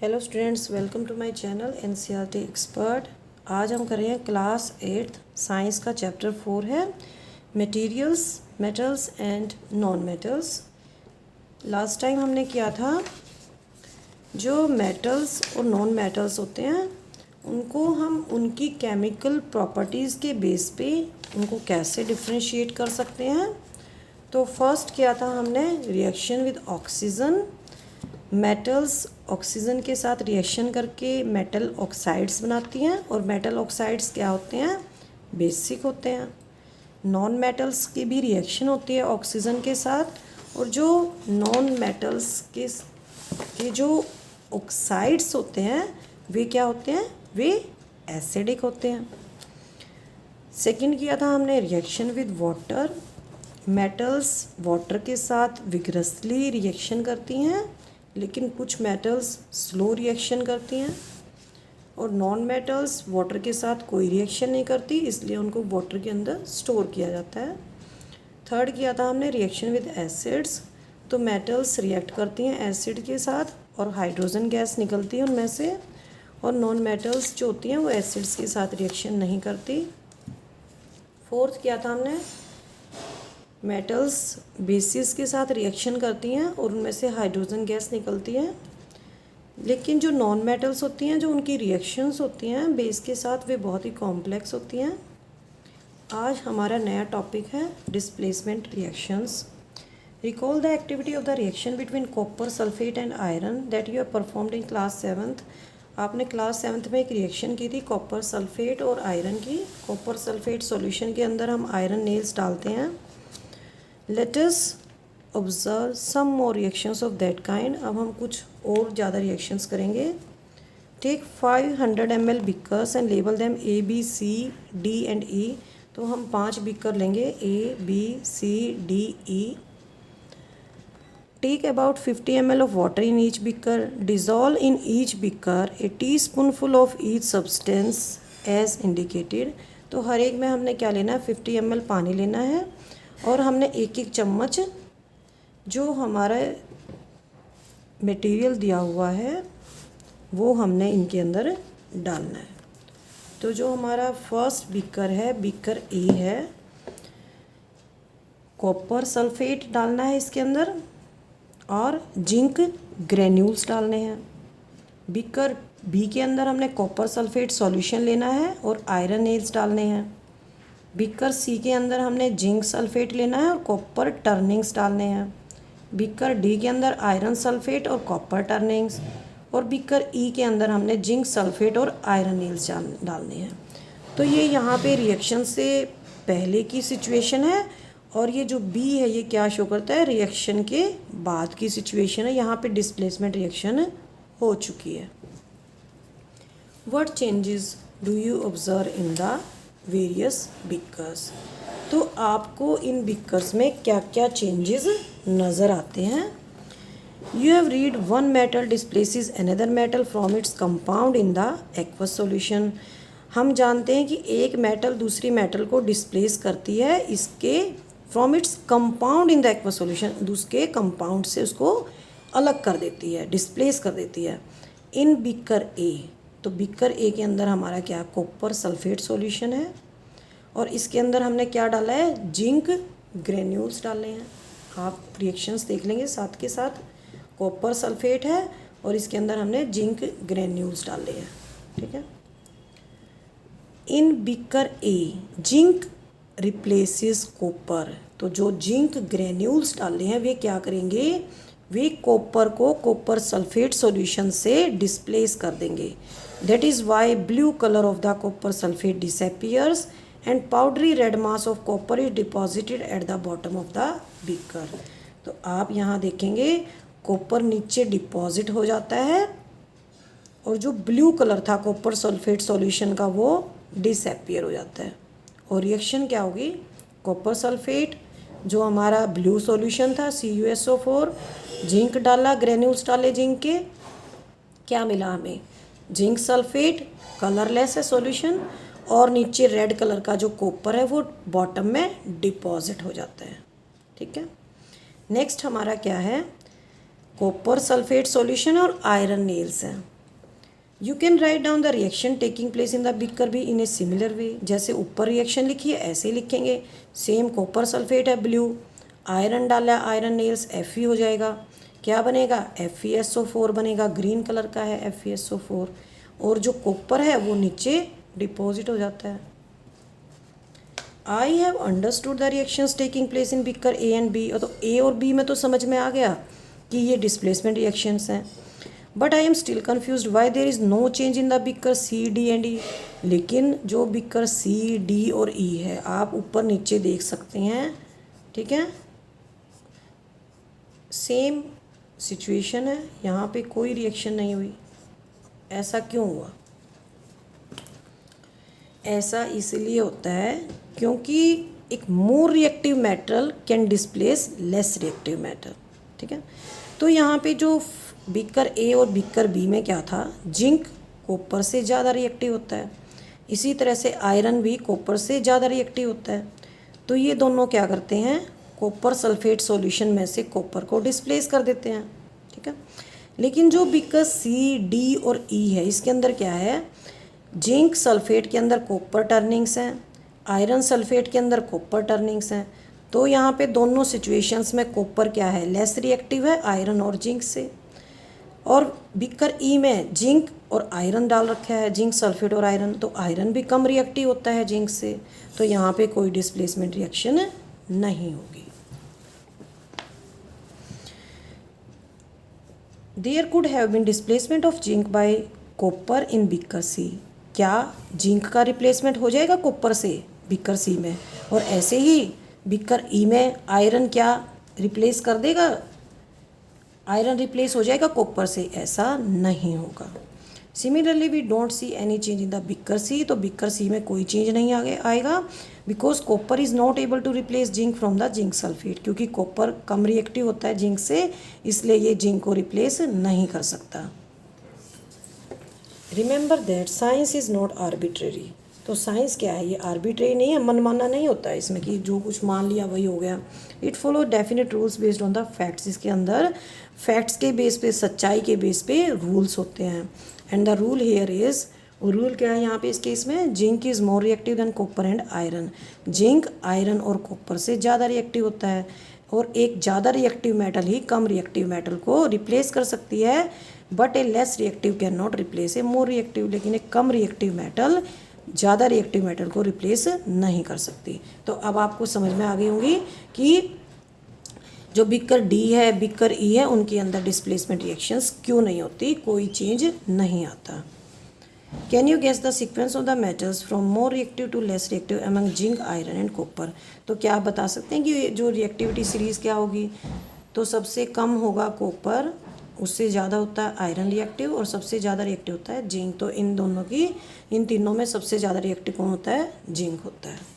Hello students, welcome to my channel NCERT expert. आज हम कर रहे हैं क्लास 8 साइंस का चैप्टर 4 है materials, metals and non metals. Last time हमने किया था जो मेटल्स और नॉन मेटल्स होते हैं उनको हम उनकी केमिकल प्रॉपर्टीज़ के बेस पे उनको कैसे डिफ्रेंशिएट कर सकते हैं। तो फर्स्ट किया था हमने reaction with oxygen. Metals oxygen के साथ रिएक्शन करके मेटल ऑक्साइड्स बनाती हैं और मेटल ऑक्साइड्स क्या होते हैं, बेसिक होते हैं। नॉन मेटल्स की भी रिएक्शन होती है ऑक्सीजन के साथ, और जो नॉन मेटल्स के जो ऑक्साइड्स होते हैं वे क्या होते हैं, वे एसिडिक होते हैं। सेकंड किया था हमने reaction with water. Metals water के साथ विग्रसली रिएक्शन करती हैं, लेकिन कुछ मेटल्स स्लो रिएक्शन करती हैं, और नॉन मेटल्स वाटर के साथ कोई रिएक्शन नहीं करती, इसलिए उनको वाटर के अंदर स्टोर किया जाता है। थर्ड किया था हमने रिएक्शन विद एसिड्स। तो मेटल्स रिएक्ट करती हैं एसिड के साथ और हाइड्रोजन गैस निकलती है उनमें से, और नॉन मेटल्स जो होती हैं वो एसिड्स के साथ रिएक्शन नहीं करती। फोर्थ किया था हमने मेटल्स बेसिस के साथ रिएक्शन करती हैं और उनमें से हाइड्रोजन गैस निकलती है, लेकिन जो नॉन मेटल्स होती हैं जो उनकी रिएक्शंस होती हैं बेस के साथ वे बहुत ही कॉम्प्लेक्स होती हैं। आज हमारा नया टॉपिक है displacement reactions. Recall the activity of the reaction between copper sulphate and iron that you have performed in class 7th। आपने क्लास 7th में एक रिएक्शन की थी कॉपर सल्फेट और आयरन की। कॉपर सल्फेट सॉल्यूशन के अंदर हम आयरन नेल्स डालते हैं। Let us observe some more reactions of that kind। अब हम कुछ और ज़्यादा reactions करेंगे। Take 500 ml beakers and label them A, B, C, D and E। तो हम 5 बीकर लेंगे A, B, C, D, E। Take about 50 ml of water in each beaker। Dissolve in each beaker a teaspoonful of each substance as indicated। तो हर एक में हमने क्या लेना है, 50 ml पानी लेना है, और हमने एक एक चम्मच जो हमारा मटेरियल दिया हुआ है वो हमने इनके अंदर डालना है। तो जो हमारा फर्स्ट बीकर है, बीकर ए है, कॉपर सल्फेट डालना है इसके अंदर और जिंक ग्रेन्यूल्स डालने हैं। बीकर बी के अंदर हमने कॉपर सल्फेट सॉल्यूशन लेना है और आयरन नेल्स डालने हैं। बीकर सी के अंदर हमने जिंक सल्फेट लेना है और कॉपर टर्निंग्स डालने हैं। बीकर डी के अंदर आयरन सल्फेट और कॉपर टर्निंग्स, और बीकर ई के अंदर हमने जिंक सल्फेट और आयरन नील्स डालने हैं। तो ये यहाँ पे रिएक्शन से पहले की सिचुएशन है, और ये जो बी है ये क्या शो करता है, रिएक्शन के बाद की सिचुएशन है। यहाँ पे डिस्प्लेसमेंट रिएक्शन हो चुकी है। What changes do you observe in the various beakers. तो आपको इन बीकर्स में क्या क्या चेंजेस नज़र आते हैं। You have read one metal displaces another metal from its compound in the aqueous solution. हम जानते हैं कि एक मेटल दूसरी मेटल को डिस्प्लेस करती है इसके from its compound in the aqueous solution, दूसरे कंपाउंड से उसको अलग कर देती है, डिस्प्लेस कर देती है। इन बीकर ए, तो बीकर ए के अंदर हमारा क्या, कॉपर सल्फेट सॉल्यूशन है, और इसके अंदर हमने क्या डाला है, जिंक ग्रेन्यूल्स डाले हैं। आप रिएक्शंस देख लेंगे साथ के साथ। कॉपर सल्फेट है और इसके अंदर हमने जिंक ग्रेन्यूल्स डाले हैं, ठीक है। इन beaker A zinc replaces copper. तो जो जिंक ग्रेन्यूल्स डाले हैं वे क्या करेंगे, वे कॉपर को कॉपर सल्फेट सॉल्यूशन से डिस्प्लेस कर देंगे। That is why blue colour of the copper sulphate disappears and powdery red mass of copper is deposited at the bottom of the beaker. तो आप यहाँ देखेंगे कॉपर नीचे डिपॉजिट हो जाता है, और जो ब्लू कलर था कॉपर सल्फेट सॉल्यूशन का वो डिसअपियर हो जाता है। और रिएक्शन क्या होगी, कॉपर सल्फेट जो हमारा ब्लू सॉल्यूशन था CuSO4, जिंक डाला, ग्रेन्यूल्स डाले जिंक के, क्या मिला हमें, जिंक सल्फेट कलरलेस है सॉल्यूशन, और नीचे रेड कलर का जो कॉपर है वो बॉटम में डिपॉजिट हो जाता है, ठीक है। नेक्स्ट हमारा क्या है, कॉपर सल्फेट सॉल्यूशन और आयरन नेल्स हैं। You can write down the reaction taking place in the beaker be in a similar way. जैसे ऊपर रिएक्शन लिखी है ऐसे ही लिखेंगे। सेम कॉपर सल्फेट है ब्लू, आयरन डाला है, आयरन नेल्स Fe हो जाएगा, क्या बनेगा FeSO4 बनेगा, ग्रीन कलर का है FeSO4, और जो कॉपर है वो नीचे डिपॉजिट हो जाता है। I have understood the reactions taking place in beaker A and B। तो A और B में तो समझ में आ गया कि ये डिस्प्लेसमेंट रिएक्शंस हैं, but I am still confuse why there is no change in the beaker C D and E। लेकिन जो बीकर C D और E है आप ऊपर नीचे देख सकते हैं, ठीक है, सेम सिचुएशन है, यहाँ पे कोई रिएक्शन नहीं हुई। ऐसा क्यों हुआ? ऐसा इसलिए होता है क्योंकि एक मोर reactive metal can displace less reactive metal, ठीक है। तो यहाँ पे जो बीकर A और बीकर B में क्या था, जिंक कॉपर से ज़्यादा रिएक्टिव होता है, इसी तरह से आयरन भी कॉपर से ज़्यादा रिएक्टिव होता है। तो ये दोनों क्या करते हैं, कॉपर सल्फेट सॉल्यूशन में से कॉपर को डिस्प्लेस कर देते हैं, ठीक है। लेकिन जो बीकर C D और E है इसके अंदर क्या है, जिंक सल्फेट के अंदर कॉपर टर्निंग्स हैं, आयरन सल्फेट के अंदर कॉपर टर्निंग्स हैं। तो यहाँ पे दोनों सिचुएशंस में कॉपर क्या है, लेस रिएक्टिव है आयरन और जिंक से। और बीकर E में जिंक और आयरन डाल रखा है, जिंक सल्फेट और आयरन, तो आयरन भी कम रिएक्टिव होता है जिंक से, तो यहाँ पे कोई डिस्प्लेसमेंट रिएक्शन नहीं होगी। There could have been displacement of zinc by copper in beaker C। क्या जिंक का रिप्लेसमेंट हो जाएगा कॉपर से बीकर C में, और ऐसे ही बीकर E में आयरन क्या रिप्लेस कर देगा, आयरन रिप्लेस हो जाएगा कॉपर से? ऐसा नहीं होगा। Similarly we don't see any change in the beaker C। तो बीकर C में कोई चेंज नहीं आएगा, because copper is not able to replace zinc from the zinc sulphate, क्योंकि कॉपर कम रिएक्टिव होता है जिंक से, इसलिए ये जिंक को रिप्लेस नहीं कर सकता। Remember that science is not arbitrary. तो साइंस क्या है, ये आर्बिट्रेरी नहीं है, मनमाना नहीं होता है इसमें कि जो कुछ मान लिया वही हो गया। It follow definite rules based on the facts. इसके अंदर फैक्ट्स के बेस पे, सच्चाई के बेस पे रूल्स होते हैं। And the rule here is, और रूल क्या है यहाँ पे इस केस में, zinc is more reactive than copper and iron. Zinc iron और कॉपर से ज़्यादा रिएक्टिव होता है, और एक ज़्यादा रिएक्टिव मेटल ही कम रिएक्टिव मेटल को रिप्लेस कर सकती है, but a less reactive can not replace a more reactive. लेकिन एक कम रिएक्टिव मेटल ज़्यादा रिएक्टिव मेटल को रिप्लेस नहीं कर सकती। तो अब आपको समझ में आ गई होंगी कि जो बीकर D है, बीकर E है, उनके अंदर डिस्प्लेसमेंट रिएक्शंस क्यों नहीं होती, कोई चेंज नहीं आता। Can you guess the sequence of the metals from more reactive to less reactive among zinc, iron and copper. तो क्या आप बता सकते हैं कि जो रिएक्टिविटी सीरीज़ क्या होगी? तो सबसे कम होगा कॉपर, उससे ज़्यादा होता है आयरन रिएक्टिव, और सबसे ज़्यादा रिएक्टिव होता है जिंक। तो इन दोनों की, इन तीनों में सबसे ज़्यादा रिएक्टिव कौन होता है? जिंक होता है।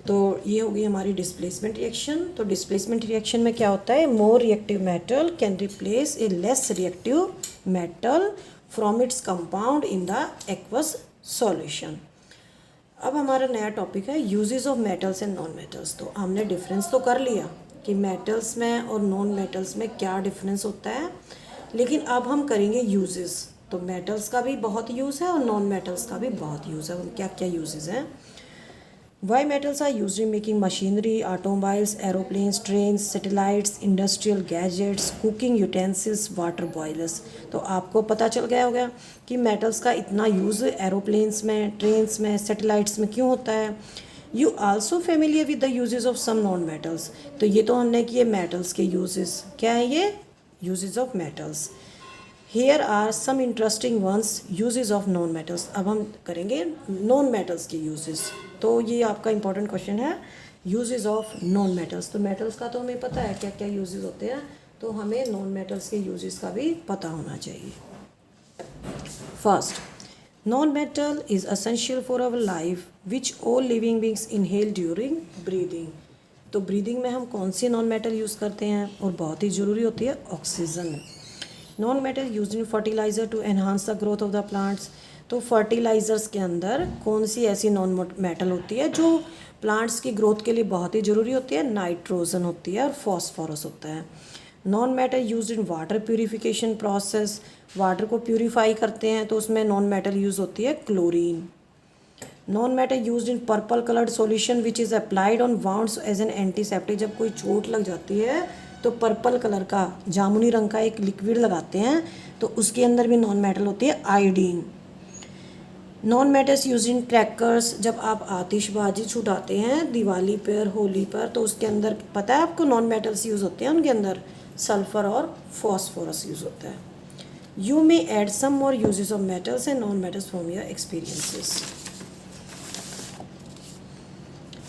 तो ये होगी हमारी डिस्प्लेसमेंट रिएक्शन। तो डिस्प्लेसमेंट रिएक्शन में क्या होता है, more reactive metal can replace A less reactive metal from its compound in the aqueous solution. अब हमारा नया टॉपिक है uses of metals and non metals. तो हमने डिफरेंस तो कर लिया कि मेटल्स में और नॉन मेटल्स में क्या डिफरेंस होता है, लेकिन अब हम करेंगे यूजेस। तो मेटल्स का भी बहुत यूज़ है और नॉन मेटल्स का भी बहुत यूज़ है। उन क्या क्या यूजेस हैं? Why metals are used in making machinery, automobiles, aeroplanes, trains, satellites, industrial gadgets, cooking utensils, water boilers. तो आपको पता चल गया होगा कि मेटल्स का इतना यूज़ एरोप्लेन्स में, ट्रेन्स में, सैटेलाइट्स में क्यों होता है। You also familiar with the uses of some non metals. तो ये तो हमने किए मेटल्स के यूजेस। क्या है ये? Uses of metals. Here are some interesting ones uses of non metals. अब हम करेंगे नॉन मेटल्स के यूजेस। तो ये आपका इंपॉर्टेंट क्वेश्चन है, यूजेस ऑफ नॉन मेटल्स। तो मेटल्स का तो हमें पता है क्या क्या यूजेस होते हैं, तो हमें नॉन मेटल्स के यूजेस का भी पता होना चाहिए। First, non metal is essential for our life which all living beings inhale during breathing. तो ब्रीदिंग में हम कौन सी नॉन मेटल यूज़ करते हैं, और बहुत ही ज़रूरी होती है oxygen. Non metal use in fertiliser to enhance the growth of the plants. तो फर्टिलाइज़र्स के अंदर कौन सी ऐसी नॉन मेटल होती है जो प्लांट्स की ग्रोथ के लिए बहुत ही ज़रूरी होती है? नाइट्रोजन होती है और फॉस्फोरस होता है। Non metal use in water purification process, water को प्यूरिफाई करते हैं तो उसमें नॉन मेटल यूज़ होती है chlorine. Non metal use in purple coloured solution which is applied on wounds as an antiseptic, जब कोई चोट लग जाती है तो पर्पल कलर का जामुनी रंग का एक लिक्विड लगाते हैं तो उसके अंदर भी नॉन मेटल होती है iodine. Non metals use in crackers, जब आप आतिशबाजी छुटाते हैं दिवाली पर होली पर तो उसके अंदर पता है आपको नॉन मेटल्स यूज़ होते हैं, उनके अंदर सल्फर और फॉस्फोरस यूज़ होता है। You may add some more uses of metals and non metals from your experiences.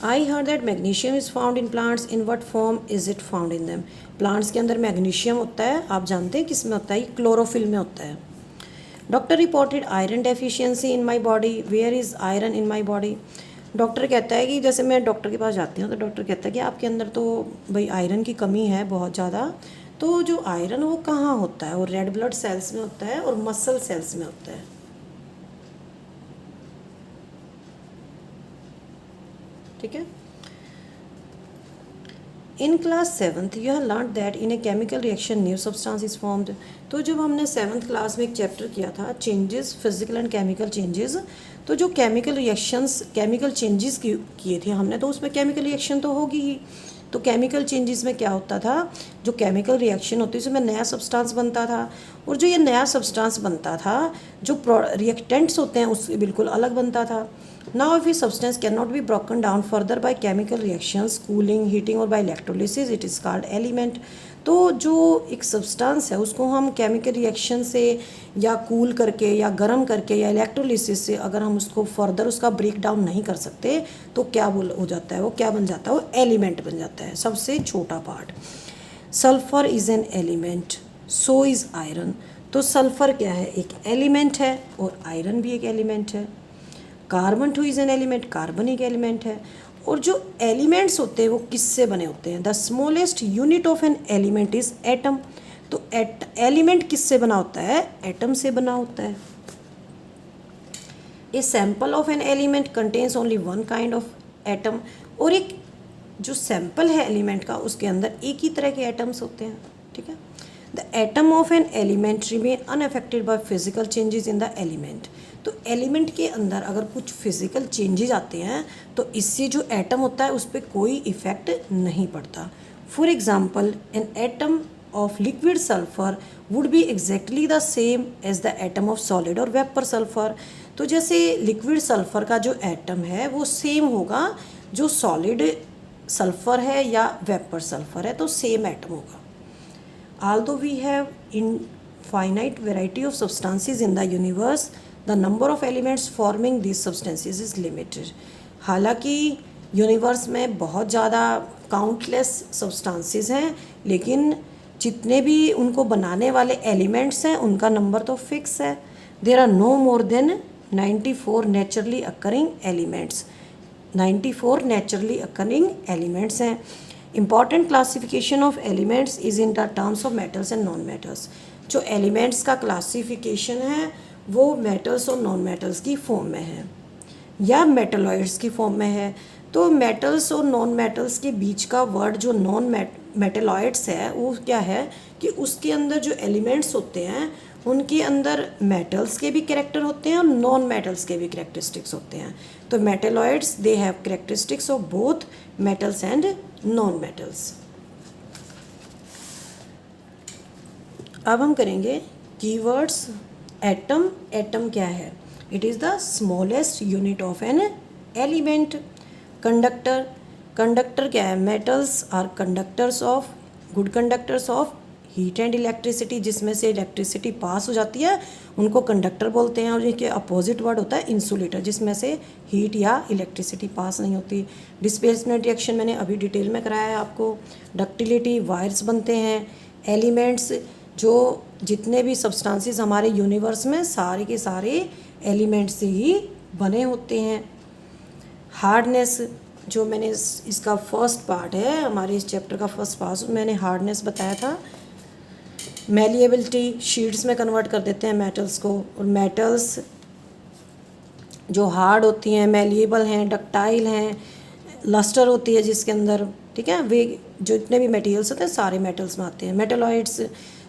I heard that magnesium is found in plants, in what form is it found in them. Plants के अंदर magnesium होता है, आप जानते हैं किस में होता है, क्लोरोफिल में होता है। Doctor reported iron deficiency in my body, where is iron in my body. Doctor कहता है कि जैसे मैं डॉक्टर के पास जाती हूँ तो डॉक्टर कहता है कि आपके अंदर तो भाई आयरन की कमी है बहुत ज़्यादा, तो जो आयरन वो कहाँ होता है, वो रेड ब्लड सेल्स में होता है और मसल सेल्स में होता है। ठीक है। In class 7th you have learn that in a chemical reaction new substance is formed. तो जब हमने 7th क्लास में एक चैप्टर किया था changes, physical and chemical changes, तो जो केमिकल रिएक्शंस, केमिकल चेंजेस किए थे हमने, तो उसमें केमिकल रिएक्शन तो होगी ही। तो केमिकल चेंजेस में क्या होता था, जो केमिकल रिएक्शन होती है उसमें नया सब्सटेंस बनता था, और जो ये नया सब्सटेंस बनता था जो रिएक्टेंट्स होते हैं उससे बिल्कुल अलग बनता था। Now if a substance cannot be broken down further by chemical reactions, cooling, heating or by electrolysis, it is called element। तो जो एक सब्सटेंस है उसको हम केमिकल रिएक्शन से या कूल करके या गर्म करके या इलेक्ट्रोलिसिस से अगर हम उसको फर्दर उसका ब्रेक डाउन नहीं कर सकते तो क्या हो जाता है, वो क्या बन जाता है, वो एलिमेंट बन जाता है, सबसे छोटा part. Sulphur is an element, so is iron. तो सल्फर क्या है, एक एलिमेंट है और आयरन भी एक एलिमेंट है। Carbon 2 is an element, carbon एक एलिमेंट है। और जो एलिमेंट्स होते हैं वो किससे बने होते हैं, the smallest unit of an element is atom. तो एलिमेंट किससे बना होता है, एटम से बना होता है। A sample of an element contains only one kind of atom. और एक जो सैंपल है एलिमेंट का उसके अंदर एक ही तरह के एटम्स होते हैं। ठीक है। The atom of an element remain unaffected by physical changes in the element. तो एलिमेंट के अंदर अगर कुछ फिजिकल चेंजेस आते हैं तो इससे जो एटम होता है उस पर कोई इफेक्ट नहीं पड़ता। For example an atom of liquid sulphur would be exactly the same as the atom of solid और वेपर सल्फर। तो जैसे लिक्विड सल्फर का जो एटम है वो सेम होगा जो सॉलिड सल्फर है या वेपर सल्फर है, तो सेम एटम होगा। Although we have infinite variety of substances in the universe, the number of elements forming these substances is limited। हालांकि यूनिवर्स में बहुत ज़्यादा काउंटलेस सब्सटेंसेस हैं, लेकिन जितने भी उनको बनाने वाले एलिमेंट्स हैं उनका नंबर तो फिक्स है। There are no more than 94 naturally occurring elements. 94 naturally occurring elements हैं। Important classification of elements is in the terms of metals and non metals. जो एलिमेंट्स का क्लासिफिकेशन है वो मेटल्स और नॉन मेटल्स की form में है या मेटलॉइड्स की फॉर्म में है। तो मेटल्स और नॉन मेटल्स के बीच का वर्ड जो नॉन मेटलॉइड्स है वो क्या है कि उसके अंदर जो एलिमेंट्स होते हैं उनके अंदर मेटल्स के भी कैरेक्टर होते हैं और नॉन मेटल्स के भी कैरेक्टरिस्टिक्स होते हैं। तो metalloids they have characteristics of both metals and non metals. अब हम करेंगे कीवर्ड्स। एटम, एटम क्या है, it is the smallest unit of an element. Conductor, conductor क्या है, metals are conductors of, good conductors of heat and electricity, जिसमें से electricity pass हो जाती है उनको कंडक्टर बोलते हैं। और इनके अपोजिट वर्ड होता है इंसुलेटर, जिसमें से हीट या इलेक्ट्रिसिटी पास नहीं होती। डिस्प्लेसमेंट रिएक्शन मैंने अभी डिटेल में कराया है आपको। डक्टिलिटी, वायर्स बनते हैं। एलिमेंट्स, जो जितने भी सब्सटेंसेस हमारे यूनिवर्स में सारे के सारे एलिमेंट्स से ही बने होते हैं। हार्डनेस, जो मैंने इसका फर्स्ट पार्ट है, हमारे इस चैप्टर का फर्स्ट पार्ट, मैंने हार्डनेस बताया था। मेलिएबिलिटी, शीट्स में कन्वर्ट कर देते हैं मेटल्स को। और मेटल्स जो हार्ड होती हैं, मेलिएबल हैं, डक्टाइल हैं, लस्टर होती है जिसके अंदर, ठीक है। वे जो जितने भी मटेरियल्स होते हैं सारे मेटल्स में आते हैं। मेटलॉइड्स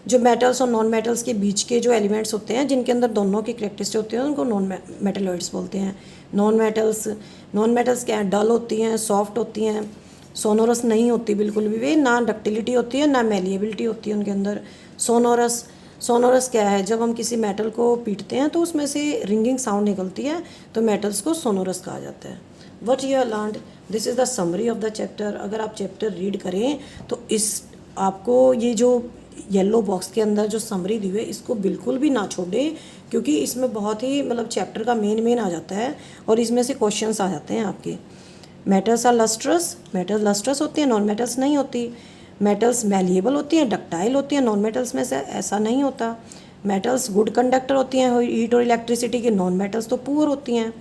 जो मेटल्स और नॉन मेटल्स के बीच के जो एलिमेंट्स होते हैं जिनके अंदर दोनों की कैरेक्टरिस्टिक होती हैं उनको नॉन मेटलॉइड्स बोलते हैं। नॉन मेटल्स क्या हैं, डल होती हैं, सॉफ्ट होती हैं, सोनोरस नहीं होती बिल्कुल भी, वे ना डक्टिलिटी होती है ना मेलिएबिलिटी होती है उनके अंदर। सोनोरस क्या है, जब हम किसी मेटल को पीटते हैं तो उसमें से रिंगिंग साउंड निकलती है, तो मेटल्स को सोनोरस कहा जाता है। What you learned, this is the summary of the chapter. अगर आप चैप्टर रीड करें तो इस आपको ये जो येलो बॉक्स के अंदर जो समरी दी हुई है इसको बिल्कुल भी ना छोड़ें, क्योंकि इसमें बहुत ही मतलब चैप्टर का मेन आ जाता है और इसमें से क्वेश्चंस आ जाते हैं आपके। Metals are lustrous, metal lustrous होती हैं, नॉन मेटल्स नहीं होती। मेटल्स मैलिएबल होती हैं, डक्टाइल होती हैं, नॉन मेटल्स में से ऐसा नहीं होता। मेटल्स गुड कंडक्टर होती हैं हीट और इलेक्ट्रिसिटी की, नॉन मेटल्स तो पुअर होती हैं।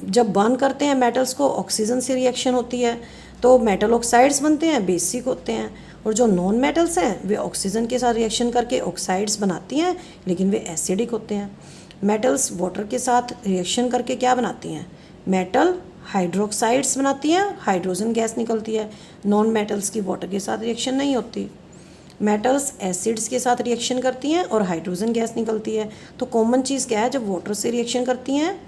जब बर्न करते हैं मेटल्स को ऑक्सीजन से रिएक्शन होती है तो मेटल ऑक्साइड्स बनते हैं, बेसिक होते हैं। और जो नॉन मेटल्स हैं वे ऑक्सीजन के साथ रिएक्शन करके ऑक्साइड्स बनाती हैं, लेकिन वे एसिडिक होते हैं। मेटल्स वाटर के साथ रिएक्शन करके क्या बनाती हैं, मेटल हाइड्रोक्साइड्स बनाती हैं, हाइड्रोजन गैस निकलती है। नॉन मेटल्स की वाटर के साथ रिएक्शन नहीं होती। मेटल्स एसिड्स के साथ रिएक्शन करती हैं और हाइड्रोजन गैस निकलती है। तो कॉमन चीज़ क्या है, जब वाटर से रिएक्शन करती हैं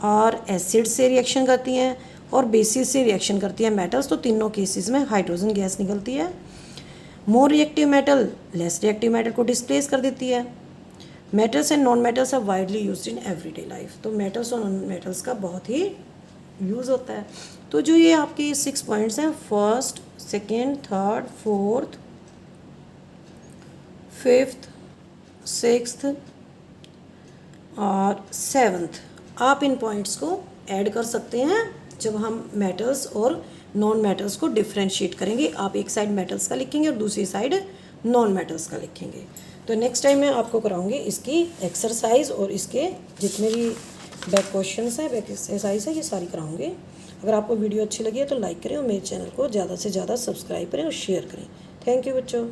और एसिड से रिएक्शन करती हैं और बेसिस से रिएक्शन करती हैं मेटल्स, तो तीनों केसेस में हाइड्रोजन गैस निकलती है। More reactive metal less reactive metal को डिस्प्लेस कर देती है। Metals and non metals are widely used in everyday life. तो मेटल्स और नॉन मेटल्स का बहुत ही यूज़ होता है। तो जो ये आपके 6 पॉइंट्स हैं, first, second, third, fourth, fifth, sixth और सेवन्थ, आप इन पॉइंट्स को ऐड कर सकते हैं जब हम मेटल्स और नॉन मेटल्स को डिफ्रेंशिएट करेंगे। आप एक साइड मेटल्स का लिखेंगे और दूसरी साइड नॉन मेटल्स का लिखेंगे। तो नेक्स्ट टाइम मैं आपको कराऊंगी इसकी एक्सरसाइज और इसके जितने भी बैक क्वेश्चंस हैं, बैक एक्सरसाइज है, ये सारी कराऊंगी। अगर आपको वीडियो अच्छी लगी है तो लाइक करें और मेरे चैनल को ज़्यादा से ज़्यादा सब्सक्राइब करें और शेयर करें। थैंक यू बच्चों।